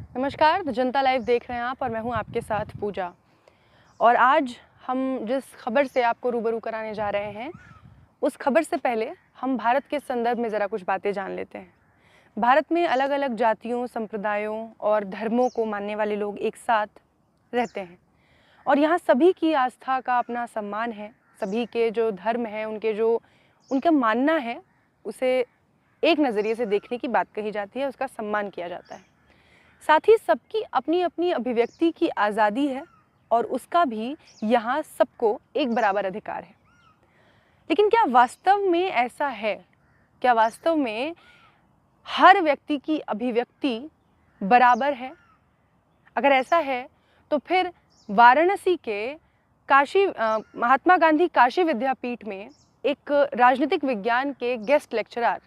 नमस्कार, the Janata live देख रहे हैं आप और मैं हूं आपके साथ पूजा। और आज हम जिस खबर से आपको रूबरू कराने जा रहे हैं, उस खबर से पहले हम भारत के संदर्भ में ज़रा कुछ बातें जान लेते हैं। भारत में अलग-अलग जातियों, संप्रदायों और धर्मों को मानने वाले लोग एक साथ रहते हैं और यहाँ सभी की आस्था का अपना सम्मान है। सभी के जो धर्म हैं, उनका मानना है, उसे एक नज़रिए से देखने की बात कही जाती है, उसका सम्मान किया जाता है। साथ ही सबकी अपनी-अपनी अभिव्यक्ति की आज़ादी है और उसका भी यहाँ सबको एक बराबर अधिकार है। लेकिन क्या वास्तव में ऐसा है? क्या वास्तव में हर व्यक्ति की अभिव्यक्ति बराबर है? अगर ऐसा है तो फिर वाराणसी के महात्मा गांधी काशी विद्यापीठ में एक राजनीतिक विज्ञान के guest lecturer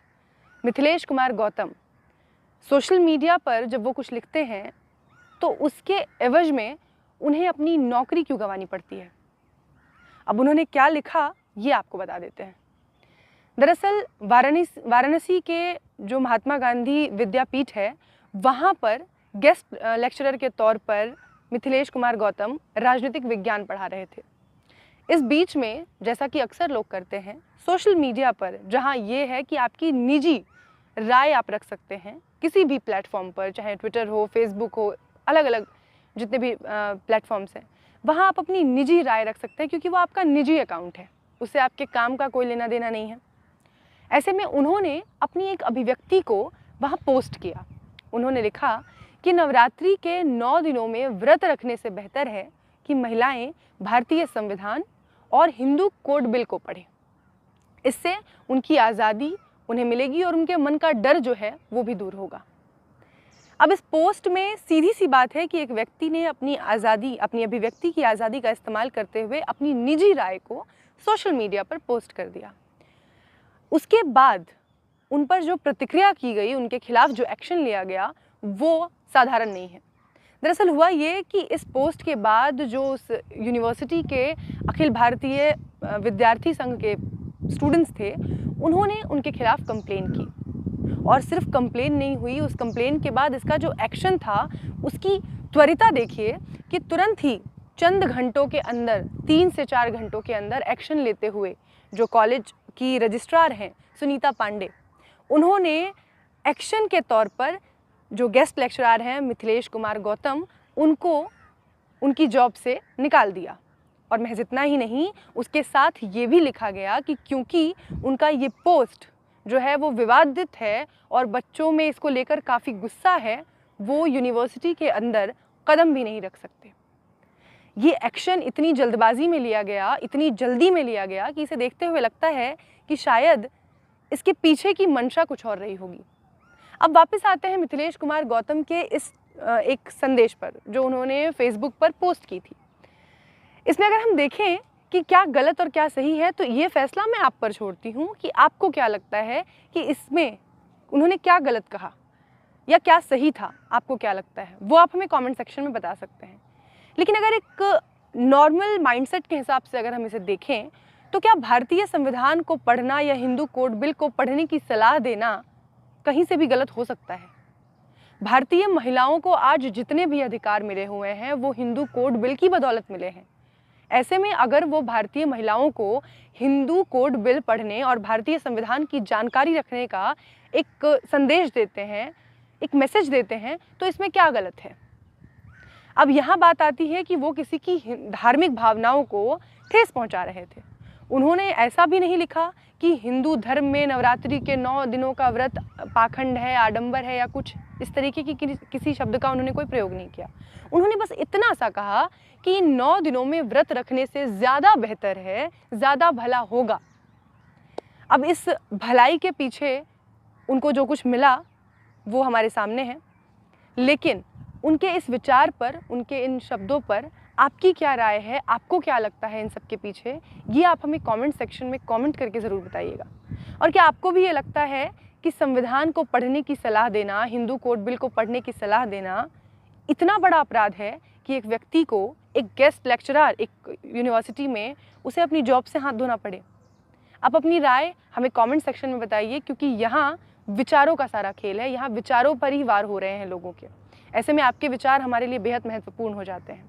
Mithilesh Kumar Gautam social media पर जब वो कुछ लिखते हैं तो उसके एवज में उन्हें अपनी नौकरी क्यों गंवानी पड़ती है? अब उन्होंने क्या लिखा ये आपको बता देते हैं। दरअसल वाराणसी के जो महात्मा गांधी विद्यापीठ है, वहाँ पर गेस्ट लेक्चरर के तौर पर मिथिलेश कुमार गौतम राजनीतिक विज्ञान पढ़ा रहे थे। इस बीच में जैसा कि अक्सर लोग करते हैं, सोशल मीडिया पर जहाँ ये है कि आपकी निजी राय आप रख सकते हैं किसी भी प्लेटफॉर्म पर, चाहे ट्विटर हो, फेसबुक हो, अलग अलग जितने भी प्लेटफॉर्म्स हैं, वहाँ आप अपनी निजी राय रख सकते हैं क्योंकि वो आपका निजी अकाउंट है, उससे आपके काम का कोई लेना देना नहीं है। ऐसे में उन्होंने अपनी एक अभिव्यक्ति को वहाँ पोस्ट किया। उन्होंने लिखा कि नवरात्रि के 9 दिनों में व्रत रखने से बेहतर है कि महिलाएं भारतीय संविधान और हिंदू कोड बिल को पढ़ें। इससे उनकी आज़ादी उन्हें मिलेगी और उनके मन का डर जो है वो भी दूर होगा। अब इस पोस्ट में सीधी सी बात है कि एक व्यक्ति ने अपनी अभिव्यक्ति की आज़ादी का इस्तेमाल करते हुए अपनी निजी राय को सोशल मीडिया पर पोस्ट कर दिया। उसके बाद उन पर जो प्रतिक्रिया की गई, उनके खिलाफ जो एक्शन लिया गया, वो साधारण नहीं है। दरअसल हुआ ये कि इस पोस्ट के बाद जो उस यूनिवर्सिटी के अखिल भारतीय विद्यार्थी संघ के स्टूडेंट्स थे, उन्होंने उनके खिलाफ कंप्लेन की और सिर्फ कंप्लेन नहीं हुई, उस कंप्लेन के बाद इसका जो एक्शन था उसकी त्वरिता देखिए कि तुरंत ही चंद घंटों के अंदर, 3 से 4 घंटों के अंदर एक्शन लेते हुए जो कॉलेज की रजिस्ट्रार हैं सुनीता पांडे, उन्होंने एक्शन के तौर पर जो गेस्ट लेक्चरर हैं मिथिलेश कुमार गौतम, उनको उनकी जॉब से निकाल दिया। और महज इतना ही नहीं, उसके साथ ये भी लिखा गया कि क्योंकि उनका ये पोस्ट जो है वो विवादित है और बच्चों में इसको लेकर काफ़ी गुस्सा है, वो यूनिवर्सिटी के अंदर कदम भी नहीं रख सकते। ये एक्शन इतनी जल्दबाजी में लिया गया, इतनी जल्दी में लिया गया कि इसे देखते हुए लगता है कि शायद इसके पीछे की मंशा कुछ और रही होगी। अब वापस आते हैं मिथिलेश कुमार गौतम के इस एक संदेश पर जो उन्होंने फेसबुक पर पोस्ट की थी। इसमें अगर हम देखें कि क्या गलत और क्या सही है, तो ये फैसला मैं आप पर छोड़ती हूँ कि आपको क्या लगता है कि इसमें उन्होंने क्या गलत कहा या क्या सही था, आपको क्या लगता है, वो आप हमें कमेंट सेक्शन में बता सकते हैं। लेकिन अगर एक नॉर्मल माइंडसेट के हिसाब से अगर हम इसे देखें, तो क्या भारतीय संविधान को पढ़ना या हिंदू कोड बिल को पढ़ने की सलाह देना कहीं से भी गलत हो सकता है? भारतीय महिलाओं को आज जितने भी अधिकार मिले हुए हैं वो हिंदू कोड बिल की बदौलत मिले हैं। ऐसे में अगर वो भारतीय महिलाओं को हिंदू कोड बिल पढ़ने और भारतीय संविधान की जानकारी रखने का एक संदेश देते हैं, एक मैसेज देते हैं, तो इसमें क्या गलत है? अब यहाँ बात आती है कि वो किसी की धार्मिक भावनाओं को ठेस पहुँचा रहे थे। उन्होंने ऐसा भी नहीं लिखा कि हिंदू धर्म में नवरात्रि के 9 दिनों का व्रत पाखंड है, आडंबर है या कुछ इस तरीके की किसी शब्द का उन्होंने कोई प्रयोग नहीं किया। उन्होंने बस इतना सा कहा कि 9 दिनों में व्रत रखने से ज़्यादा बेहतर है, ज़्यादा भला होगा। अब इस भलाई के पीछे उनको जो कुछ मिला वो हमारे सामने है, लेकिन उनके इस विचार पर, उनके इन शब्दों पर आपकी क्या राय है, आपको क्या लगता है इन सब के पीछे, ये आप हमें कमेंट सेक्शन में कमेंट करके ज़रूर बताइएगा। और क्या आपको भी ये लगता है कि संविधान को पढ़ने की सलाह देना, हिंदू कोड बिल को पढ़ने की सलाह देना इतना बड़ा अपराध है कि एक व्यक्ति को, एक गेस्ट लेक्चरर एक यूनिवर्सिटी में, उसे अपनी जॉब से हाथ धोना पड़े? आप अपनी राय हमें कमेंट सेक्शन में बताइए, क्योंकि यहाँ विचारों का सारा खेल है, यहाँ विचारों पर ही वार हो रहे हैं लोगों के। ऐसे में आपके विचार हमारे लिए बेहद महत्वपूर्ण हो जाते हैं।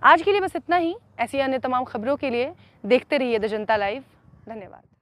आज के लिए बस इतना ही। ऐसी अन्य तमाम खबरों के लिए देखते रहिए द जनता लाइव। धन्यवाद।